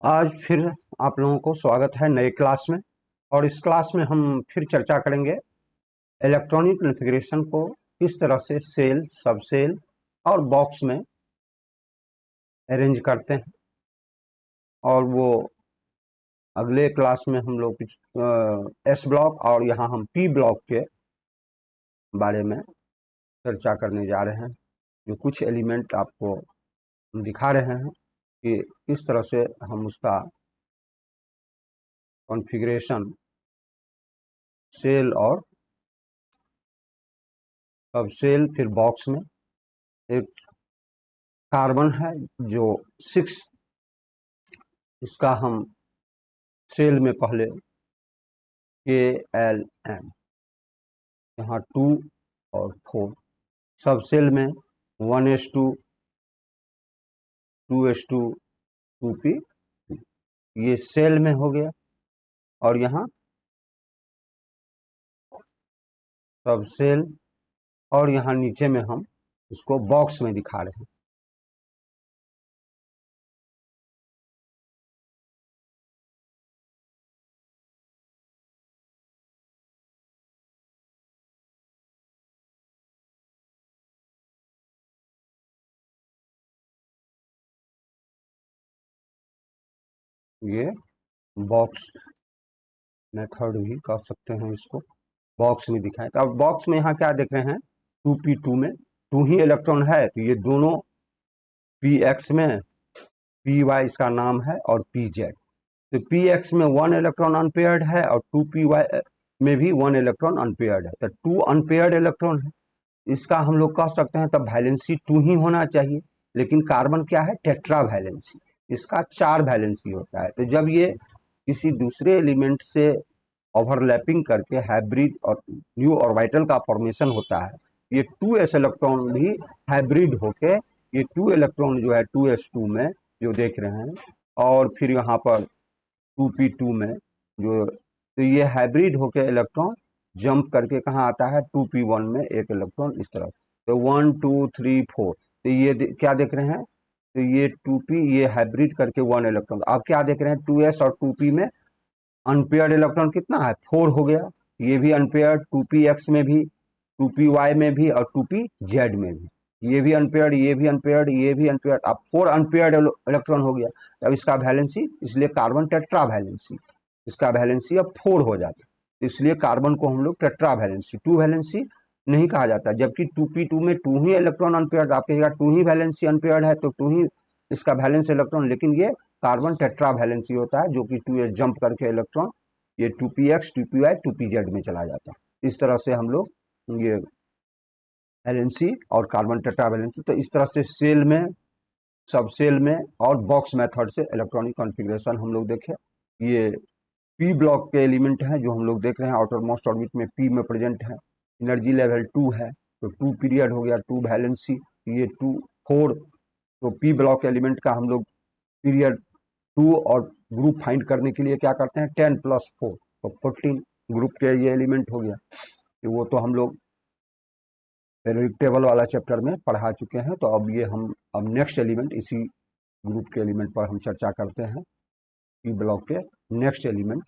आज फिर आप लोगों को स्वागत है नए क्लास में। और इस क्लास में हम फिर चर्चा करेंगे इलेक्ट्रॉनिक कॉन्फ़िगरेशन को किस तरह से सेल, सब सेल और बॉक्स में अरेंज करते हैं। और वो अगले क्लास में हम लोग एस ब्लॉक और यहाँ हम पी ब्लॉक के बारे में चर्चा करने जा रहे हैं, जो कुछ एलिमेंट आपको हम दिखा रहे हैं कि किस तरह से हम उसका कॉन्फ़िगरेशन सेल और सब सेल फिर बॉक्स में। एक कार्बन है जो 6, इसका हम सेल में पहले KLM, यहाँ 2 और 4, सब सेल में 1s2 2s2 2p, ये सेल में हो गया। और यहाँ सब सेल, और यहाँ नीचे में हम इसको बॉक्स में दिखा रहे हैं। ये बॉक्स मेथड भी कह सकते हैं इसको, बॉक्स में दिखाएं। तो अब बॉक्स में यहाँ क्या देख रहे हैं, 2p2 में 2 ही इलेक्ट्रॉन है, तो ये दोनों px में, py इसका नाम है, और pz। तो px में 1 इलेक्ट्रॉन अनपेयर्ड है और 2py में भी 1 इलेक्ट्रॉन अनपेयर्ड है, तो 2 अनपेयर्ड इलेक्ट्रॉन है। इसका हम लोग कह सकते हैं तब वैलेंसी 2 ही होना चाहिए। लेकिन कार्बन क्या है, टेट्रा वैलेंसी, इसका 4 वैलेंसी होता है। तो जब ये किसी दूसरे एलिमेंट से ओवरलैपिंग करके हाइब्रिड और न्यू ऑर्बिटल का फॉर्मेशन होता है, ये 2s इलेक्ट्रॉन भी हाइब्रिड होके ये 2 इलेक्ट्रॉन जो है 2s2 में जो देख रहे हैं, और फिर यहाँ पर 2p2 में जो, तो ये हाइब्रिड होके इलेक्ट्रॉन जंप करके कहाँ आता है, 2p1 में एक इलेक्ट्रॉन इस तरफ। तो 1 2 3 4, तो ये क्या देख रहे हैं, तो ये 2p ये हाइब्रिड करके 1 इलेक्ट्रॉन। आप क्या देख रहे हैं, 2s और 2p में अनपेयर्ड इलेक्ट्रॉन कितना है, 4 हो गया। ये भी अनपेयर्ड, 2px में भी, 2py में भी और 2pz में भी, ये भी अनपेयर्ड, ये भी अनपेयर्ड, ये भी अनपेयर्ड। अब 4 अनपेयर्ड इलेक्ट्रॉन हो गया। अब इसका वैलेंसी, इसलिए कार्बन टेट्रा वैलेंसी, इसका वैलेंसी अब 4 हो जाता है। इसलिए कार्बन को हम लोग टेट्रा वैलेंसी, 2 वैलेंसी नहीं कहा जाता। जबकि 2p2 में 2 ही इलेक्ट्रॉन अनपेयर्ड, आप कहिएगा 2 ही वैलेंसी अनपेयर्ड है तो 2 ही इसका वैलेंस इलेक्ट्रॉन, लेकिन ये कार्बन टेट्रा वैलेंसी होता है, जो कि 2s जंप करके इलेक्ट्रॉन ये 2px 2py 2pz में चला जाता है। इस तरह से हम लोग ये वैलेंसी और कार्बन टेट्रा वैलेंसी, तो इस तरह से सेल में, सब सेल में और बॉक्स मेथड से इलेक्ट्रॉनिक कॉन्फ़िगरेशन हम लोग देखे। ये पी ब्लॉक के एलिमेंट हैं जो हम लोग देख रहे हैं, आउटर मोस्ट ऑर्बिट में पी में प्रेजेंट है, एनर्जी लेवल 2 है, तो 2 पीरियड हो गया, 2 वैलेंसी, ये 2 4। तो पी ब्लॉक एलिमेंट का हम लोग पीरियड 2 और ग्रुप फाइंड करने के लिए क्या करते हैं, 10 + 4, तो 14 ग्रुप के ये एलिमेंट हो गया। तो वो तो हम लोग पीरियोडिक टेबल वाला चैप्टर में पढ़ा चुके हैं। तो अब ये हम अब नेक्स्ट एलिमेंट, इसी ग्रुप के एलिमेंट पर हम चर्चा करते हैं, पी ब्लॉक के नेक्स्ट एलिमेंट।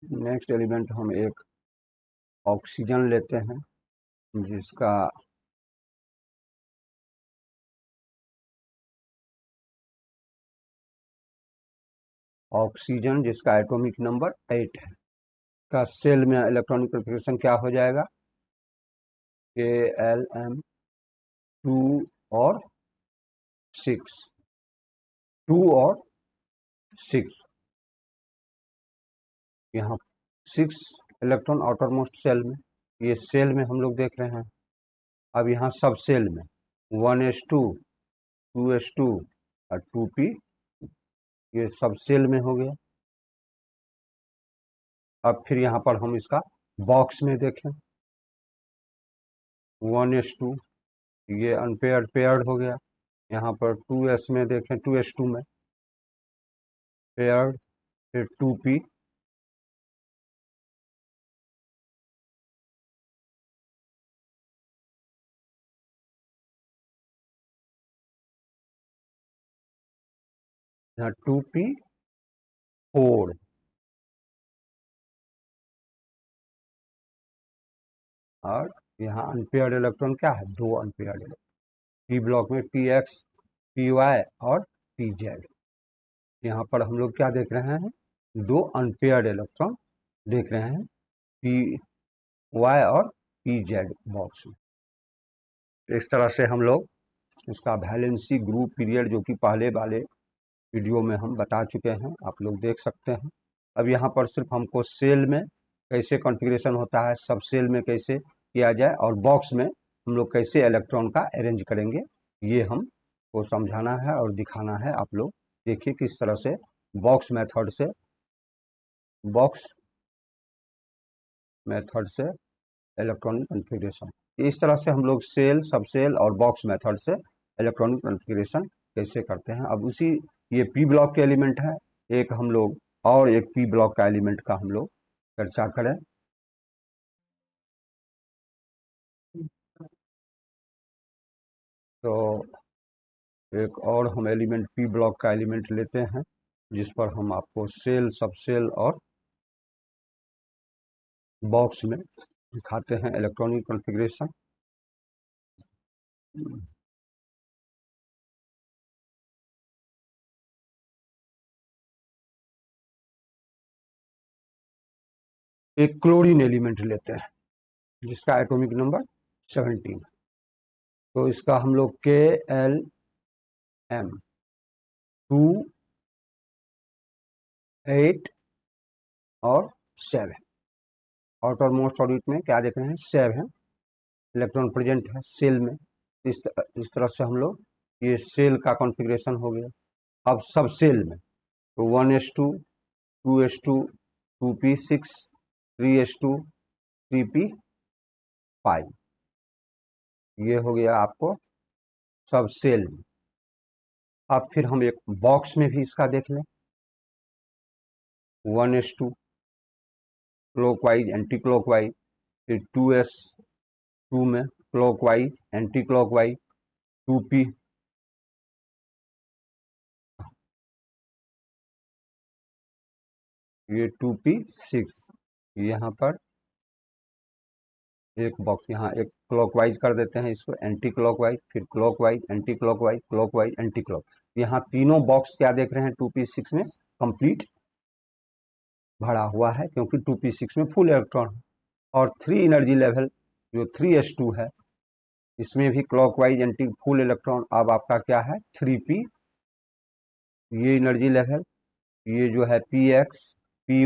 नेक्स्ट एलिमेंट हम एक ऑक्सीजन लेते हैं, जिसका ऑक्सीजन जिसका एटॉमिक नंबर 8 है, का सेल में इलेक्ट्रॉनिक कॉन्फ़िगरेशन क्या हो जाएगा, KLM 2 और 6, 2 और 6, यहाँ 6 इलेक्ट्रॉन आउटर मोस्ट सेल में, ये सेल में हम लोग देख रहे हैं। अब यहाँ सब सेल में 1s2 2s2 और 2p, ये सब सेल में हो गया। अब फिर यहाँ पर हम इसका बॉक्स में देखें, 1s2 ये अनपेयर्ड पेयर्ड हो गया। यहाँ पर 2s में देखें, 2s2 में पेयर्ड, फिर 2p, यहाँ 2p4 और यहाँ अनपेयर्ड इलेक्ट्रॉन क्या है, 2 अनपेयर्ड इलेक्ट्रॉन। पी ब्लॉक में px py और pz। यहाँ पर हम लोग क्या देख रहे हैं, 2 अनपेयर्ड इलेक्ट्रॉन देख रहे हैं पी वाई और पी जेड बॉक्स में। इस तरह से हम लोग उसका वैलेंसी ग्रुप पीरियड जो कि पहले वाले वीडियो में हम बता चुके हैं, आप लोग देख सकते हैं। अब यहाँ पर सिर्फ हमको सेल में कैसे कॉन्फ़िगरेशन होता है, सब सेल में कैसे किया जाए और बॉक्स में हम लोग कैसे इलेक्ट्रॉन का अरेंज करेंगे, ये हमको समझाना है और दिखाना है। आप लोग देखिए किस तरह से बॉक्स मेथड से इलेक्ट्रॉनिक कॉन्फ़िगरेशन, इस तरह से हम लोग सेल, सब सेल और बॉक्स मेथड से इलेक्ट्रॉनिक कॉन्फ़िगरेशन कैसे करते हैं। अब उसी ये पी ब्लॉक के एलिमेंट है, एक हम लोग और एक पी ब्लॉक का एलिमेंट का हम लोग चर्चा करें। तो एक और हम एलिमेंट पी ब्लॉक का एलिमेंट लेते हैं जिस पर हम आपको सेल, सब सेल और बॉक्स में दिखाते हैं इलेक्ट्रॉनिक कॉन्फ़िगरेशन। एक क्लोरीन एलिमेंट लेते हैं जिसका एटॉमिक नंबर 17। तो इसका हम लोग KLM 2 8 और 7 आउटर मोस्ट ऑर्बिट में क्या देख रहे हैं, 7 इलेक्ट्रॉन प्रेजेंट है सेल में। इस तरह से हम लोग ये सेल का कॉन्फ़िगरेशन हो गया। अब सब सेल में तो 1s2 2s2 2p6 3s2 3p5 ये हो गया आपको सब सेल में। अब फिर हम एक बॉक्स में भी इसका देख लें, 1s2 क्लॉकवाइज एंटी क्लॉकवाइज, फिर 2s2 में क्लॉकवाइज एंटी क्लॉकवाइज, 2p ये 2p6 यहाँ पर एक बॉक्स, यहाँ एक क्लॉकवाइज कर देते हैं इसको, एंटी क्लॉकवाइज, फिर clockwise anti clockwise, clockwise anti clock. यहाँ तीनों बॉक्स क्या देख रहे हैं 2p6 में कंप्लीट भरा हुआ है क्योंकि 2p6 में फुल इलेक्ट्रॉन है। और 3 एनर्जी लेवल जो 3s2 है इसमें भी क्लॉकवाइज एंटी फुल इलेक्ट्रॉन। अब आपका क्या है 3p, ये एनर्जी लेवल, ये जो है px py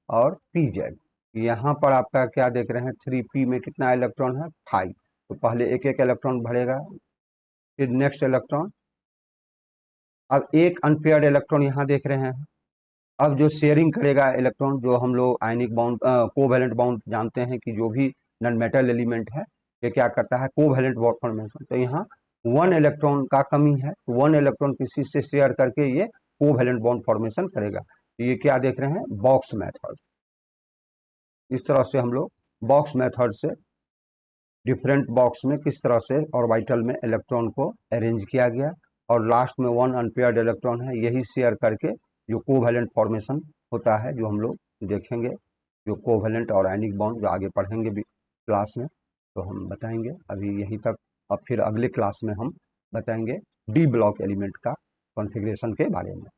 और pz। यहाँ पर आपका क्या देख रहे हैं 3p में कितना इलेक्ट्रॉन है 5। तो पहले एक एक इलेक्ट्रॉन भरेगा, फिर नेक्स्ट इलेक्ट्रॉन। अब एक अनपेयर्ड इलेक्ट्रॉन यहाँ देख रहे हैं। अब जो शेयरिंग करेगा इलेक्ट्रॉन, जो हम लोग आयनिक बाउंड कोवैलेंट बाउंड जानते हैं कि जो भी नॉन मेटल एलिमेंट है ये क्या करता है कोवैलेंट बॉन्ड फॉर्मेशन। तो यहाँ 1 इलेक्ट्रॉन का कमी है, 1 इलेक्ट्रॉन किसी से शेयर करके ये कोवैलेंट बॉन्ड फॉर्मेशन करेगा। तो ये क्या देख रहे हैं बॉक्स मेथड। इस तरह से हम लोग बॉक्स मेथड से डिफरेंट बॉक्स में किस तरह से ऑर्बिटल में इलेक्ट्रॉन को अरेंज किया गया और लास्ट में 1 अनपेयर्ड इलेक्ट्रॉन है यही शेयर करके जो कोवैलेंट फॉर्मेशन होता है, जो हम लोग देखेंगे, जो कोवैलेंट और आयनिक बॉन्ड जो आगे पढ़ेंगे भी क्लास में तो हम बताएंगे। अभी यहीं तक, अब फिर अगले क्लास में हम बताएंगे डी ब्लॉक एलिमेंट का कॉन्फ़िगरेशन के बारे में।